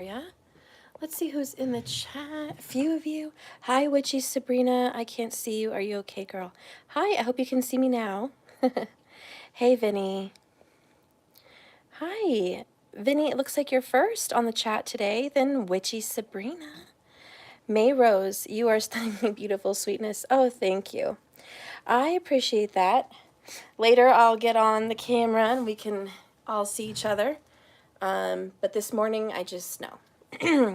Yeah. Let's see who's in the chat. A few of you. Hi, Witchy Sabrina. I can't see you. Are you okay, girl? Hi, I hope you can see me now. Hey, Vinny. Hi. Vinny, it looks like you're first on the chat today, then Witchy Sabrina. May Rose, you are stunningly beautiful, sweetness. Oh, thank you. I appreciate that. Later, I'll get on the camera and we can all see each other. But this morning, I just know.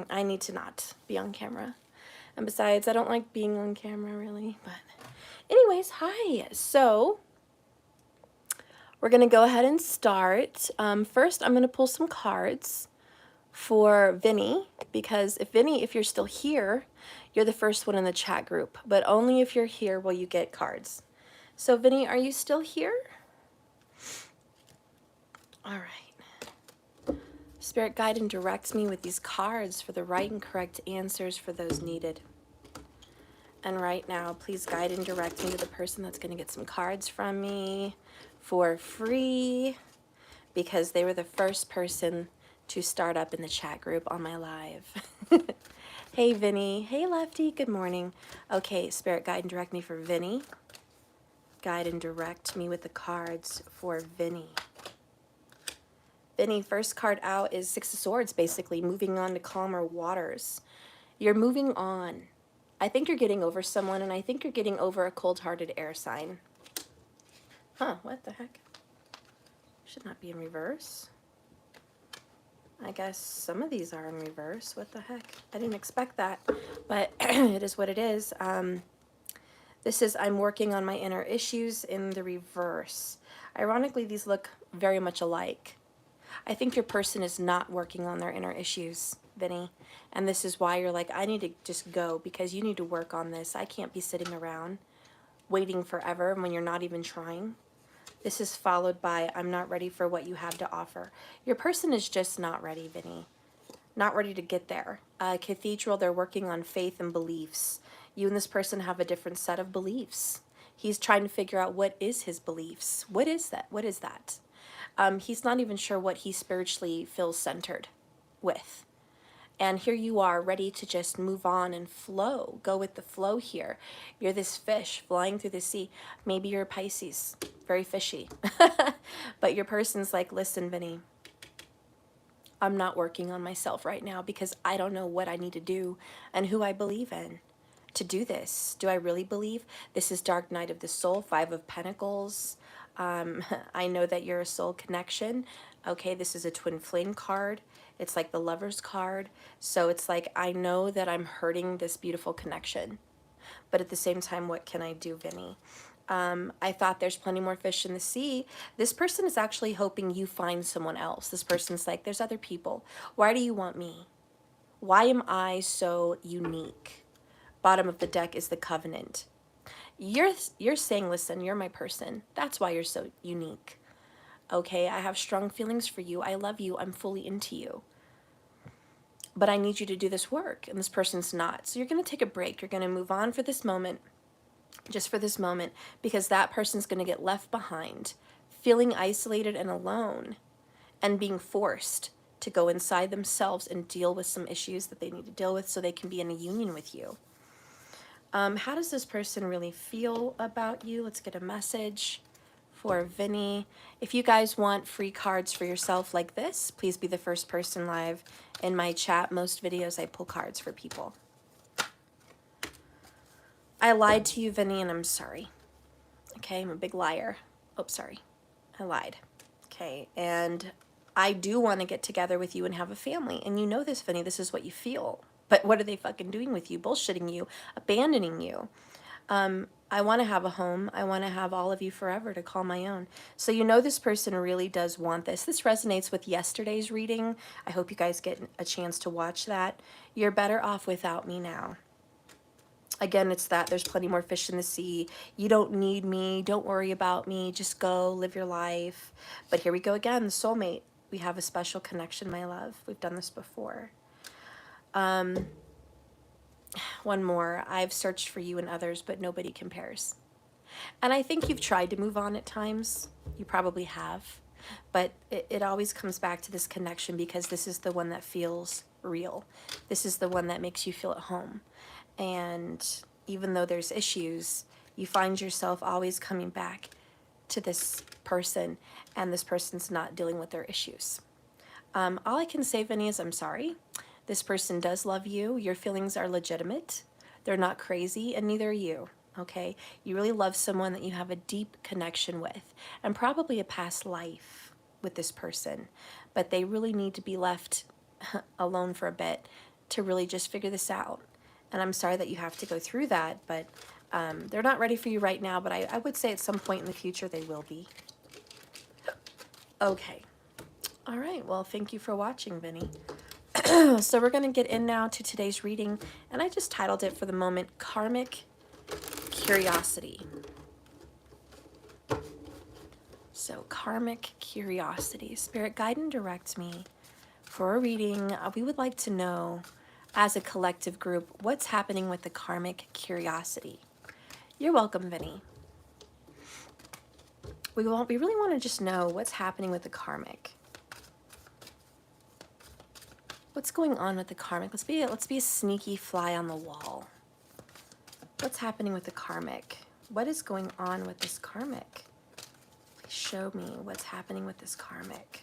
I need to not be on camera. And besides, I don't like being on camera, really. But anyways, hi. So we're going to go ahead and start. First, I'm going to pull some cards for Vinny, because Vinny, if you're still here, you're the first one in the chat group. But only if you're here will you get cards. So Vinny, are you still here? All right. Spirit, guide and direct me with these cards for the right and correct answers for those needed. And right now, please guide and direct me to the person that's going to get some cards from me for free, because they were the first person to start up in the chat group on my live. Hey, Vinny. Hey, Lefty. Good morning. Okay, Spirit, guide and direct me for Vinny. Guide and direct me with the cards for Vinny. Vinny, first card out is Six of Swords, basically, moving on to calmer waters. You're moving on. I think you're getting over someone, and I think you're getting over a cold-hearted air sign. Huh, what the heck? Should not be in reverse. I guess some of these are in reverse. What the heck? I didn't expect that, but it is what it is. This is I'm working on my inner issues in the reverse. Ironically, these look very much alike. I think your person is not working on their inner issues, Vinny. And this is why you're like, I need to just go because you need to work on this. I can't be sitting around waiting forever when you're not even trying. This is followed by, I'm not ready for what you have to offer. Your person is just not ready, Vinny. Not ready to get there. Cathedral, they're working on faith and beliefs. You and this person have a different set of beliefs. He's trying to figure out what is his beliefs. What is that? What is that? He's not even sure what he spiritually feels centered with. And here you are, ready to just move on and flow. Go with the flow here. You're this fish flying through the sea. Maybe you're a Pisces, very fishy. But your person's like, listen, Vinny, I'm not working on myself right now because I don't know what I need to do and who I believe in to do this. Do I really believe? This is Dark Night of the Soul, Five of Pentacles. I know that you're a soul connection. Okay, this is a twin flame card. It's like the lover's card. So it's like, I know that I'm hurting this beautiful connection. But at the same time, what can I do, Vinny? I thought there's plenty more fish in the sea. This person is actually hoping you find someone else. This person's like, there's other people. Why do you want me? Why am I so unique? Bottom of the deck is the Covenant. You're saying, listen, you're my person. That's why you're so unique. Okay, I have strong feelings for you. I love you. I'm fully into you. But I need you to do this work, and this person's not. So you're going to take a break. You're going to move on for this moment, just for this moment, because that person's going to get left behind, feeling isolated and alone, and being forced to go inside themselves and deal with some issues that they need to deal with so they can be in a union with you. How does this person really feel about you? Let's get a message for Vinny. If you guys want free cards for yourself like this, please be the first person live in my chat. Most videos I pull cards for people. I lied to you, Vinny, and I'm sorry. Okay, I'm a big liar. Oh, sorry. I lied. Okay, and I do want to get together with you and have a family. And you know this, Vinny. This is what you feel. But what are they fucking doing with you? Bullshitting you, abandoning you. I want to have a home. I want to have all of you forever to call my own. So you know this person really does want this. This resonates with yesterday's reading. I hope you guys get a chance to watch that. You're better off without me now. Again, it's that there's plenty more fish in the sea. You don't need me. Don't worry about me. Just go live your life. But here we go again, the soulmate. We have a special connection, my love. We've done this before. One more. I've searched for you and others, but nobody compares. And I think you've tried to move on at times. You probably have. But it always comes back to this connection because this is the one that feels real. This is the one that makes you feel at home. And even though there's issues, you find yourself always coming back to this person, and this person's not dealing with their issues. All I can say, Vinny, is I'm sorry. This person does love you. Your feelings are legitimate. They're not crazy, and neither are you, okay? You really love someone that you have a deep connection with, and probably a past life with this person, but they really need to be left alone for a bit to really just figure this out. And I'm sorry that you have to go through that, but they're not ready for you right now, but I would say at some point in the future they will be. Okay. All right, well, thank you for watching, Vinny. So we're going to get in now to today's reading, and I just titled it for the moment, Karmic Curiosity. So, Karmic Curiosity. Spirit, guide and direct me for a reading. We would like to know, as a collective group, what's happening with the Karmic Curiosity. You're welcome, Vinny. We really want to just know what's happening with the Karmic. What's going on with the Karmic? Let's be a sneaky fly on the wall. What's happening with the Karmic? What is going on with this Karmic? Please show me what's happening with this Karmic.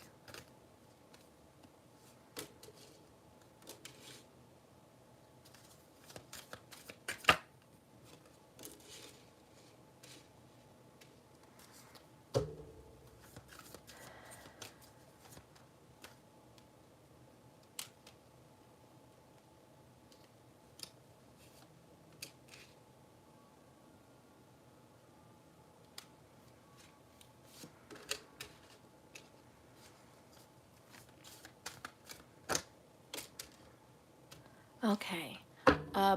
Okay,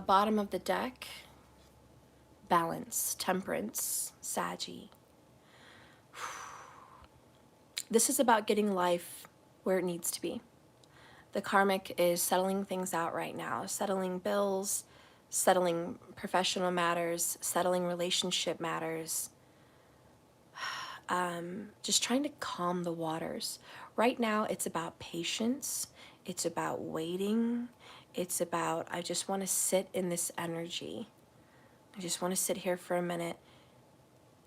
bottom of the deck, balance, temperance, Saggy. This is about getting life where it needs to be. The Karmic is settling things out right now, settling bills, settling professional matters, settling relationship matters, just trying to calm the waters. Right now, it's about patience. It's about waiting. It's about, I just want to sit in this energy. I just want to sit here for a minute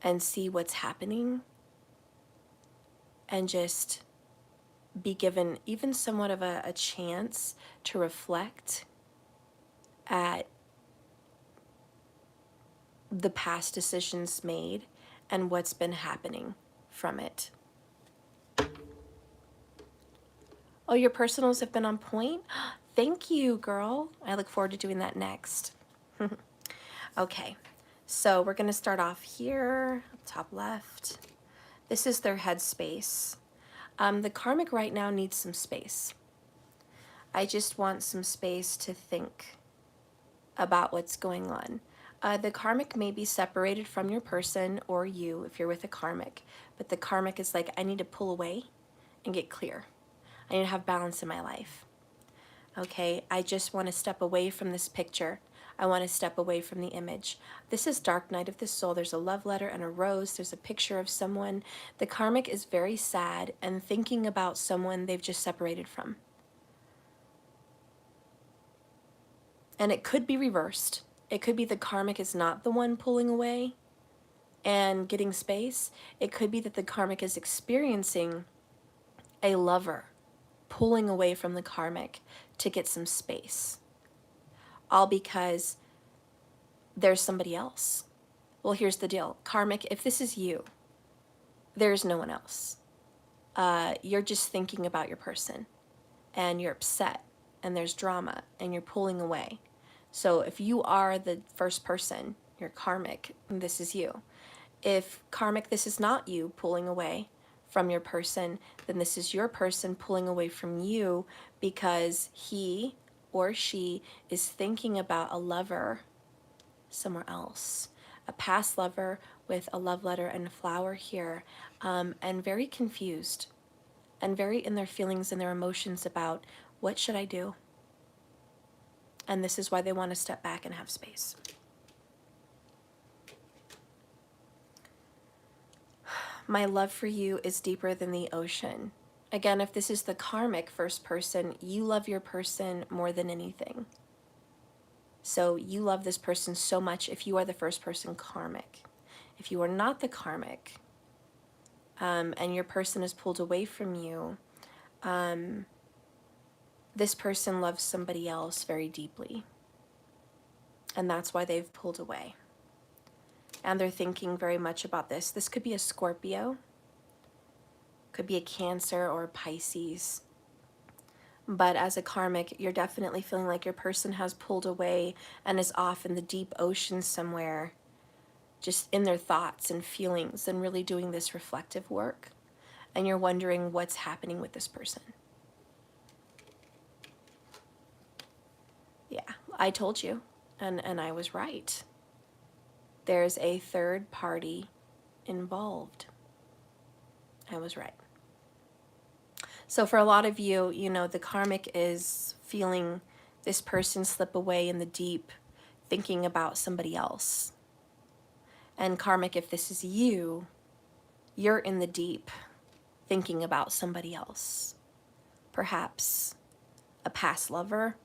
and see what's happening and just be given even somewhat of a chance to reflect at the past decisions made and what's been happening from it. Oh, your personals have been on point? Thank you, girl. I look forward to doing that next. Okay, so we're going to start off here, top left. This is their headspace. The Karmic right now needs some space. I just want some space to think about what's going on. The Karmic may be separated from your person or you if you're with a Karmic, but the Karmic is like, I need to pull away and get clear. I need to have balance in my life. Okay, I just want to step away from this picture. I want to step away from the image. This is Dark Night of the Soul. There's a love letter and a rose. There's a picture of someone. The Karmic is very sad and thinking about someone they've just separated from. And it could be reversed. It could be the Karmic is not the one pulling away and getting space. It could be that the Karmic is experiencing a lover pulling away from the Karmic to get some space. All because there's somebody else. Well, here's the deal. Karmic, if this is you, there's no one else. You're just thinking about your person and you're upset and there's drama and you're pulling away. So if you are the first person, you're Karmic, this is you. If Karmic, this is not you pulling away from your person, then this is your person pulling away from you because he or she is thinking about a lover somewhere else. A past lover with a love letter and a flower here, and very confused and very in their feelings and their emotions about what should I do? And this is why they want to step back and have space. My love for you is deeper than the ocean. Again, if this is the karmic first person, you love your person more than anything. So you love this person so much if you are the first person karmic. If you are not the karmic, and your person is pulled away from you, this person loves somebody else very deeply. And that's why they've pulled away. And they're thinking very much about this. This could be a Scorpio, could be a Cancer or a Pisces. But as a karmic, you're definitely feeling like your person has pulled away and is off in the deep ocean somewhere, just in their thoughts and feelings and really doing this reflective work. And you're wondering what's happening with this person. Yeah, I told you, and I was right. There's a third party involved. I was right. So for a lot of you, you know, the karmic is feeling this person slip away in the deep, thinking about somebody else. And karmic, if this is you, you're in the deep, thinking about somebody else. Perhaps a past lover.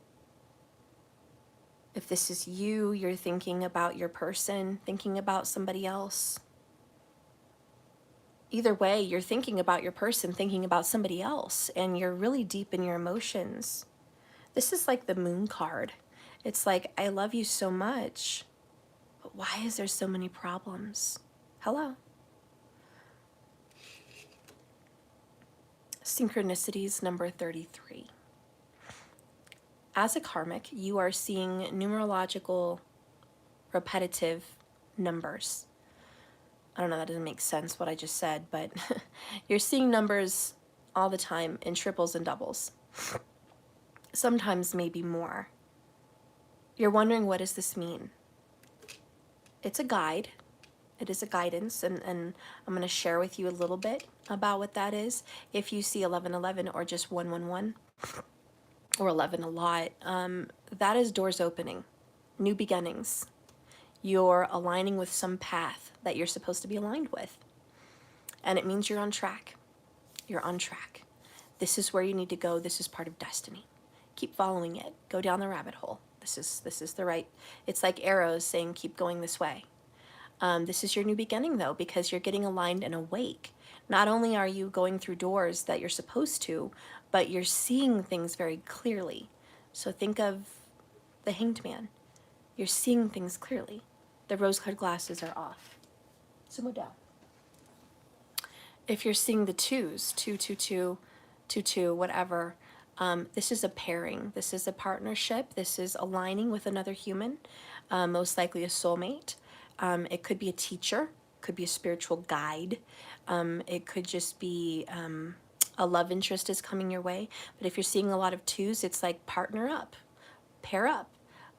If this is you, you're thinking about your person, thinking about somebody else. Either way, you're thinking about your person, thinking about somebody else, and you're really deep in your emotions. This is like the moon card. It's like, I love you so much, but why is there so many problems? Hello. Synchronicities number 33. As a karmic, you are seeing numerological repetitive numbers. I don't know, that doesn't make sense what I just said, but you're seeing numbers all the time in triples and doubles. Sometimes maybe more. You're wondering, what does this mean? It's a guide. It is a guidance, and I'm going to share with you a little bit about what that is. If you see 1111 or just 111 or 11 a lot, that is doors opening, new beginnings. You're aligning with some path that you're supposed to be aligned with. And it means you're on track. You're on track. This is where you need to go. This is part of destiny. Keep following it. Go down the rabbit hole. This is the right, it's like arrows saying keep going this way. This is your new beginning though, because you're getting aligned and awake. Not only are you going through doors that you're supposed to, but you're seeing things very clearly. So think of the Hanged Man. You're seeing things clearly. The rose-colored glasses are off. Simmer down. If you're seeing the twos, 222, 22, whatever, this is a pairing. This is a partnership. This is aligning with another human, most likely a soulmate. It could be a teacher, could be a spiritual guide. It could just be a love interest is coming your way. But if you're seeing a lot of twos, it's like partner up, pair up,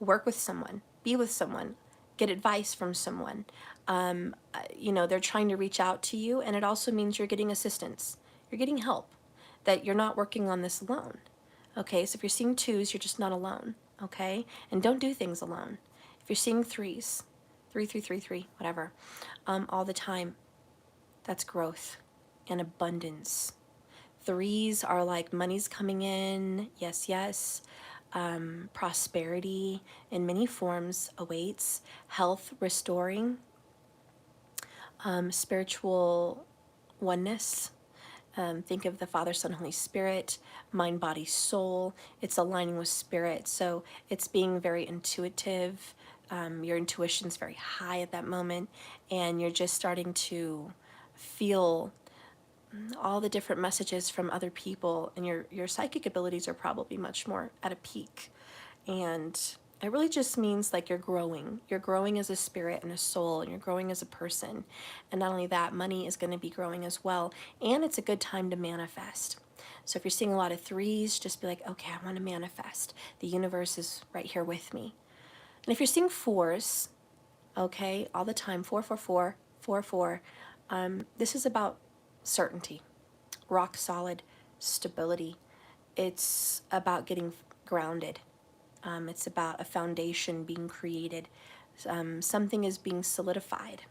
work with someone, be with someone, get advice from someone. You know, they're trying to reach out to you, and it also means you're getting assistance. You're getting help, that you're not working on this alone. Okay, so if you're seeing twos, you're just not alone. Okay, and don't do things alone. If you're seeing threes, 3, whatever, all the time, that's growth and abundance. Threes are like money's coming in, yes, yes. Prosperity in many forms awaits, health restoring, spiritual oneness. Think of the Father, Son, Holy Spirit, mind, body, soul. It's aligning with spirit. So it's being very intuitive. Your intuition's very high at that moment, and you're just starting to feel all the different messages from other people, and your psychic abilities are probably much more at a peak. And it really just means like you're growing as a spirit and a soul, and you're growing as a person. And not only that, money is going to be growing as well, and it's a good time to manifest. So if you're seeing a lot of threes, just be like, okay, I want to manifest. The universe is right here with me. And if you're seeing fours, okay, all the time, 444, 44, this is about certainty, rock solid stability. It's about getting grounded. It's about a foundation being created. Something is being solidified.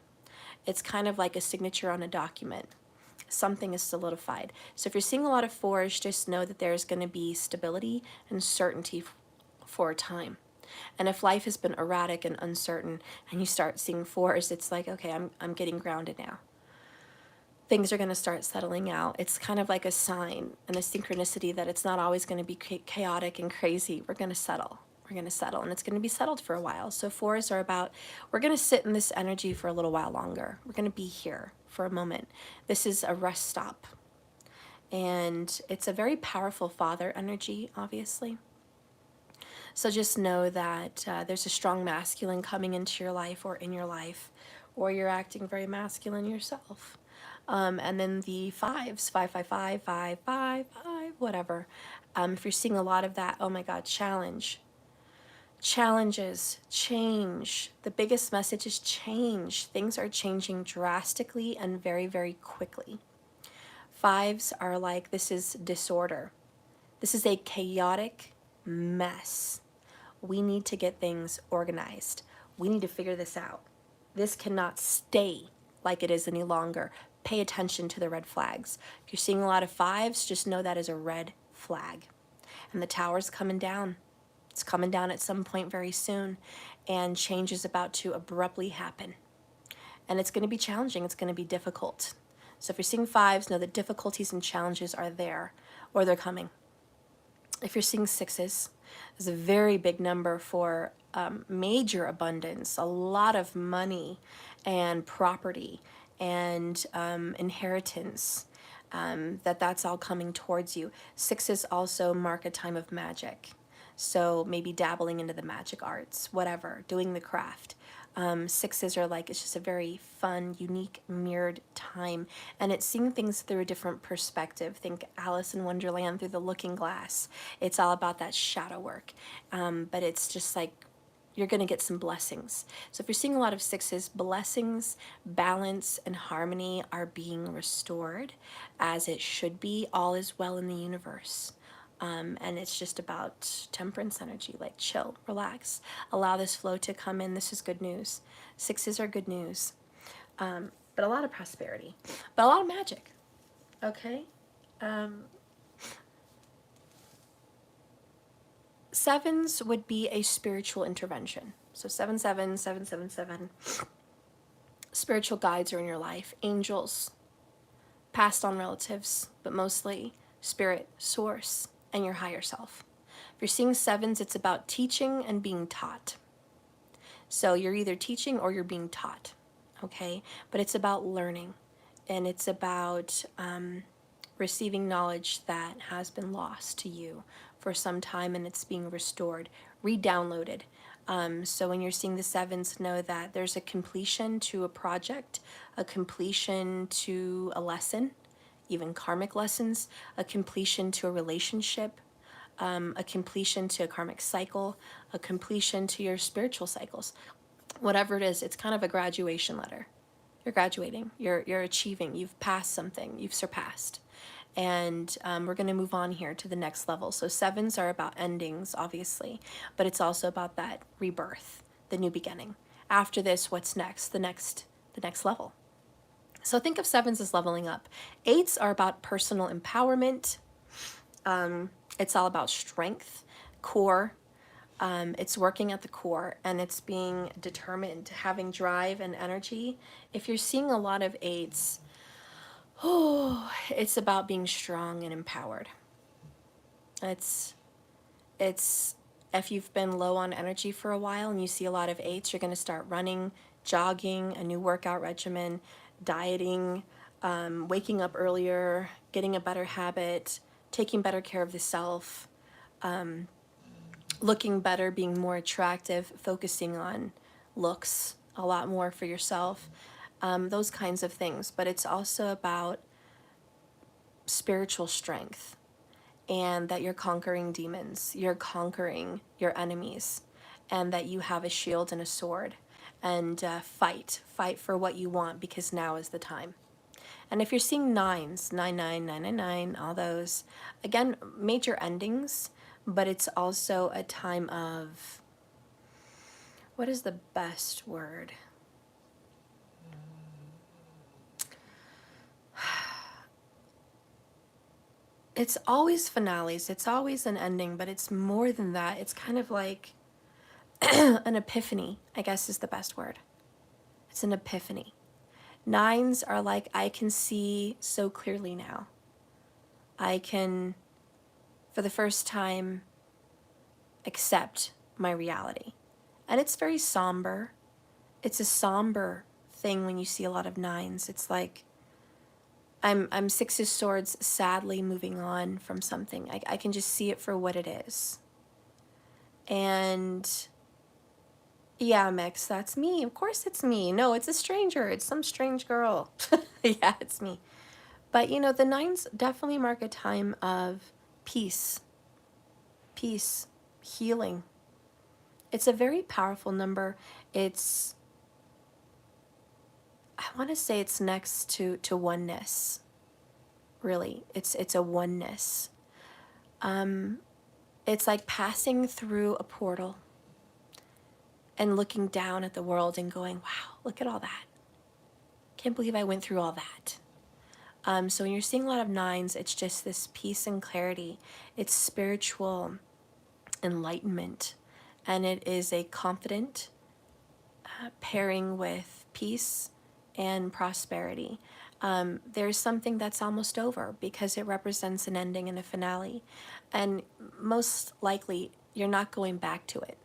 It's kind of like a signature on a document. something is solidified. So if you're seeing a lot of 4s, just know that there's going to be stability and certainty for a time. And if life has been erratic and uncertain and you start seeing 4s, it's like, okay, I'm getting grounded now. Things are going to start settling out. It's kind of like a sign and a synchronicity that it's not always going to be chaotic and crazy. We're going to settle. We're going to settle, and it's going to be settled for a while. So 4s are about, we're going to sit in this energy for a little while longer. We're going to be here for a moment. This is a rest stop. And it's a very powerful father energy, obviously. So just know that there's a strong masculine coming into your life or in your life, or you're acting very masculine yourself. And then the 5s, 555, 555, whatever. If you're seeing a lot of that, oh my God, challenge. Challenges, change. The biggest message is change. Things are changing drastically and very, very quickly. 5s are like, this is disorder. This is a chaotic mess. We need to get things organized. We need to figure this out. This cannot stay like it is any longer. Pay attention to the red flags. If you're seeing a lot of 5s, just know that is a red flag. And the tower's coming down. It's coming down at some point very soon, and change is about to abruptly happen. And it's going to be challenging. It's going to be difficult. So if you're seeing 5s, know that difficulties and challenges are there, or they're coming. If you're seeing 6s, there's a very big number for major abundance, a lot of money and property and inheritance. That's all coming towards you. 6s also mark a time of magic. So maybe dabbling into the magic arts, whatever, doing the craft. 6s are like, it's just a very fun, unique, mirrored time. And it's seeing things through a different perspective. Think Alice in Wonderland through the looking glass. It's all about that shadow work. But it's just like, you're going to get some blessings. So if you're seeing a lot of 6s, blessings, balance, and harmony are being restored as it should be. All is well in the universe. And it's just about temperance energy, like chill, relax, allow this flow to come in. This is good news. 6s are good news, but a lot of prosperity, but a lot of magic, okay? 7s would be a spiritual intervention. So 77, 777, spiritual guides are in your life, angels, passed on relatives, but mostly spirit, source, and your higher self. If you're seeing 7s, it's about teaching and being taught. So you're either teaching or you're being taught, okay? But it's about learning, and it's about receiving knowledge that has been lost to you for some time, and it's being restored, re-downloaded. So when you're seeing the 7s, know that there's a completion to a project, a completion to a lesson, even karmic lessons, a completion to a relationship, a completion to a karmic cycle, a completion to your spiritual cycles. Whatever it is, it's kind of a graduation letter. You're graduating, you're achieving, you've passed something, you've surpassed. And we're going to move on here to the next level. So 7s are about endings, obviously, but it's also about that rebirth, the new beginning. After this, what's next? The next level. So think of 7s as leveling up. 8s are about personal empowerment. It's all about strength, core. It's working at the core, and it's being determined, having drive and energy. If you're seeing a lot of 8s, it's about being strong and empowered. It's if you've been low on energy for a while and you see a lot of 8s, you're going to start running, jogging, a new workout regimen, dieting, waking up earlier, getting a better habit, taking better care of the self, looking better, being more attractive, focusing on looks a lot more for yourself, those kinds of things. But it's also about spiritual strength, and that you're conquering demons, you're conquering your enemies, and that you have a shield and a sword, and fight for what you want, because now is the time. And if you're seeing 9s, 99, 999, all those, again, major endings, but it's also a time of, what is the best word? It's always finales. It's always an ending, but it's more than that. It's kind of like an epiphany, I guess is the best word. It's an epiphany. Nines are like, I can see so clearly now. I can, for the first time, accept my reality. And it's very somber. It's a somber thing when you see a lot of nines. It's like, I'm Six of Swords sadly moving on from something. I can just see it for what it is. And yeah, Mix, that's me. Of course it's me. No, it's a stranger. It's some strange girl. Yeah, it's me. But you know, the nines definitely mark a time of peace, healing. It's a very powerful number. It's, I want to say it's next to oneness. Really, it's a oneness. It's like passing through a portal and looking down at the world and going, wow, look at all that. Can't believe I went through all that. So when you're seeing a lot of nines, it's just this peace and clarity. It's spiritual enlightenment. And it is a confident pairing with peace and prosperity. There's something that's almost over because it represents an ending and a finale. And most likely, you're not going back to it.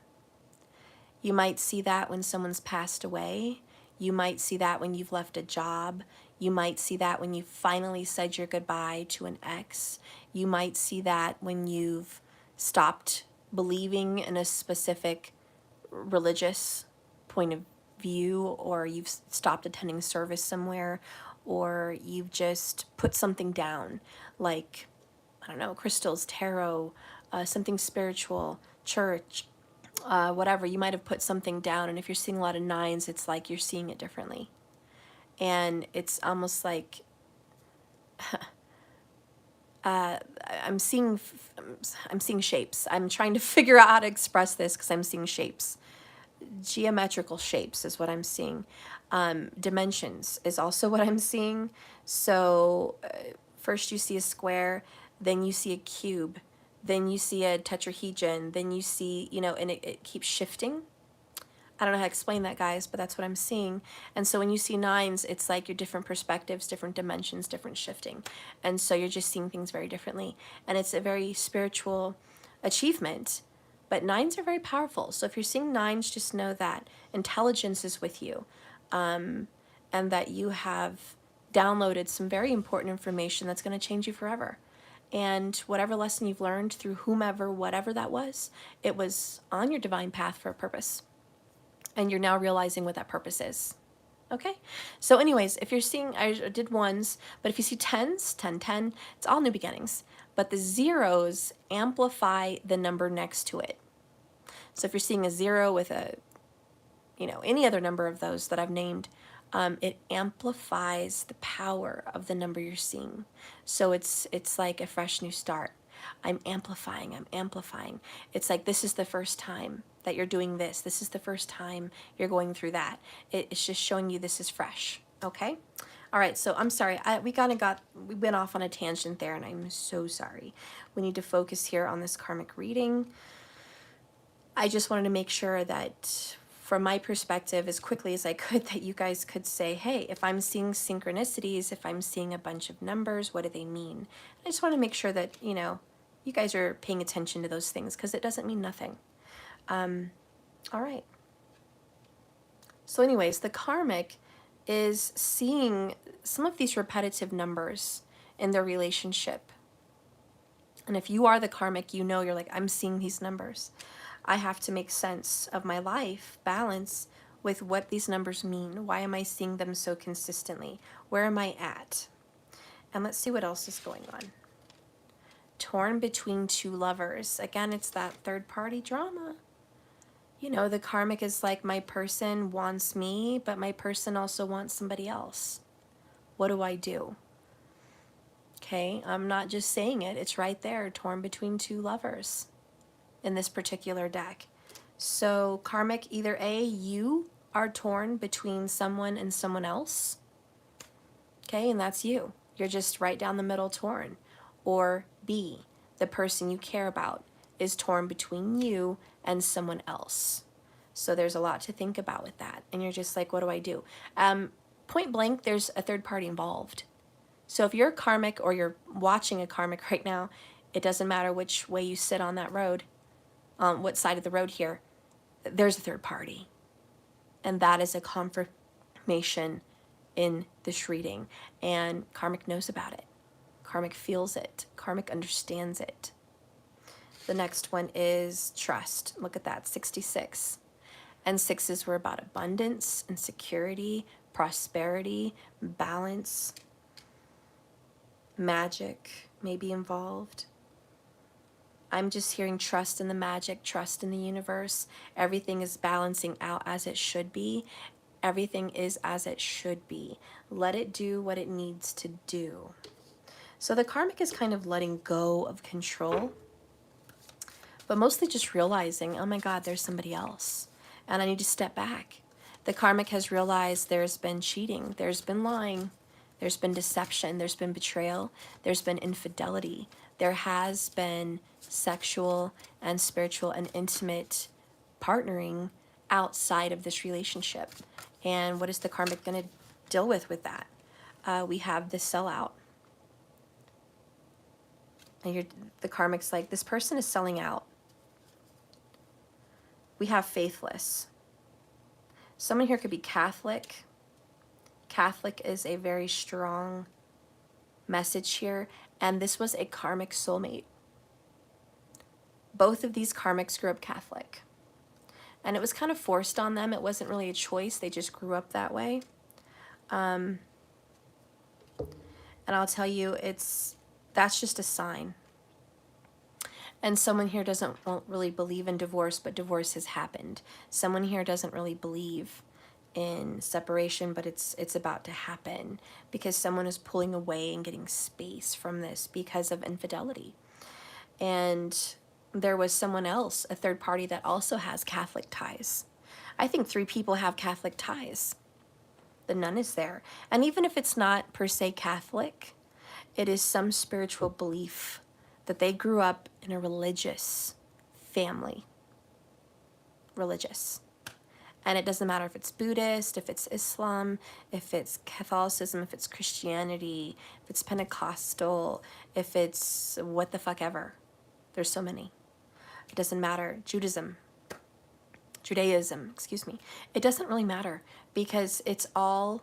You might see that when someone's passed away. You might see that when you've left a job. You might see that when you finally said your goodbye to an ex. You might see that when you've stopped believing in a specific religious point of view, or you've stopped attending service somewhere, or you've just put something down, like, I don't know, crystals, tarot, something spiritual, church, whatever. You might have put something down, and if you're seeing a lot of nines, it's like you're seeing it differently. And it's almost like I'm seeing shapes. I'm trying to figure out how to express this because I'm seeing shapes. Geometrical shapes is what I'm seeing. Dimensions is also what I'm seeing. So first you see a square, then you see a cube, then you see a tetrahedron, then you see, you know, and it keeps shifting. I don't know how to explain that, guys, but that's what I'm seeing. And so when you see nines, it's like your different perspectives, different dimensions, different shifting. And so you're just seeing things very differently. And it's a very spiritual achievement. But nines are very powerful. So if you're seeing nines, just know that intelligence is with you, and that you have downloaded some very important information that's going to change you forever. And whatever lesson you've learned through whomever, whatever that was, it was on your divine path for a purpose. And you're now realizing what that purpose is. Okay? So anyways, if you're seeing, I did ones, but if you see tens, 10, 10, it's all new beginnings. But the zeros amplify the number next to it. So if you're seeing a zero with a, you know, any other number of those that I've named, it amplifies the power of the number you're seeing. So it's like a fresh new start. I'm amplifying. It's like, this is the first time that you're doing this. This is the first time you're going through that. It's just showing you this is fresh. Okay? All right, so I'm sorry. We went off on a tangent there, and I'm so sorry. We need to focus here on this karmic reading. I just wanted to make sure that from my perspective, as quickly as I could, that you guys could say, hey, if I'm seeing synchronicities, if I'm seeing a bunch of numbers, what do they mean? I just want to make sure that, you know, you guys are paying attention to those things, because it doesn't mean nothing. All right. So anyways, the karmic is seeing some of these repetitive numbers in their relationship. And if you are the karmic, you know, you're like, I'm seeing these numbers. I have to make sense of my life, balance with what these numbers mean. Why am I seeing them so consistently? Where am I at? And let's see what else is going on. Torn between two lovers. Again, it's that third party drama. You know, the karmic is like, my person wants me, but my person also wants somebody else. What do I do? Okay, I'm not just saying it. It's right there, torn between two lovers in this particular deck. So karmic, either A, you are torn between someone and someone else. Okay, and that's you. You're just right down the middle torn. Or B, the person you care about is torn between you and someone else. So there's a lot to think about with that. And you're just like, what do I do? Point blank, there's a third party involved. So if you're a karmic or you're watching a karmic right now, it doesn't matter which way you sit on that road, what side of the road here, there's a third party. And that is a confirmation in this reading. And karmic knows about it. Karmic feels it. Karmic understands it. The next one is trust. Look at that, 66. And sixes were about abundance and security, prosperity, balance, magic may be involved. I'm just hearing trust in the magic, trust in the universe. Everything is balancing out as it should be. Everything is as it should be. Let it do what it needs to do. So the karmic is kind of letting go of control, but mostly just realizing, oh my God, there's somebody else, and I need to step back. The karmic has realized there's been cheating, there's been lying, there's been deception, there's been betrayal, there's been infidelity, there has been sexual and spiritual and intimate partnering outside of this relationship. And what is the karmic going to deal with that? We have the sellout. And the karmic's like, this person is selling out. We have faithless. Someone here could be Catholic. Catholic is a very strong message here. And this was a karmic soulmate. Both of these karmics grew up Catholic. And it was kind of forced on them. It wasn't really a choice. They just grew up that way. And I'll tell you, that's just a sign. And someone here won't really believe in divorce, but divorce has happened. Someone here doesn't really believe in separation, but it's about to happen because someone is pulling away and getting space from this because of infidelity. And there was someone else, a third party, that also has Catholic ties. I think 3 people have Catholic ties. The nun is there. And even if it's not per se Catholic, it is some spiritual belief that they grew up in a religious family. Religious. And it doesn't matter if it's Buddhist, if it's Islam, if it's Catholicism, if it's Christianity, if it's Pentecostal, if it's what the fuck ever. There's so many. It doesn't matter. Judaism, excuse me. It doesn't really matter because it's all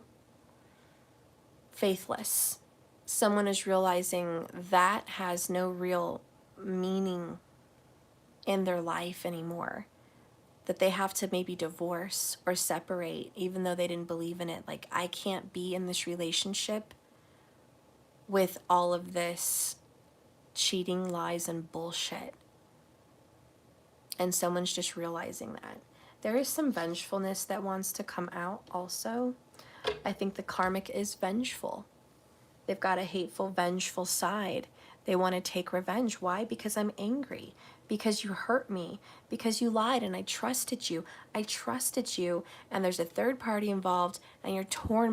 faithless. Someone is realizing that has no real meaning in their life anymore. That they have to maybe divorce or separate even though they didn't believe in it. Like, I can't be in this relationship with all of this cheating, lies, and bullshit. And someone's just realizing that. There is some vengefulness that wants to come out also. I think the karmic is vengeful. They've got a hateful, vengeful side. They want to take revenge. Why? Because I'm angry. Because you hurt me. Because you lied and I trusted you. I trusted you, and there's a third party involved and you're torn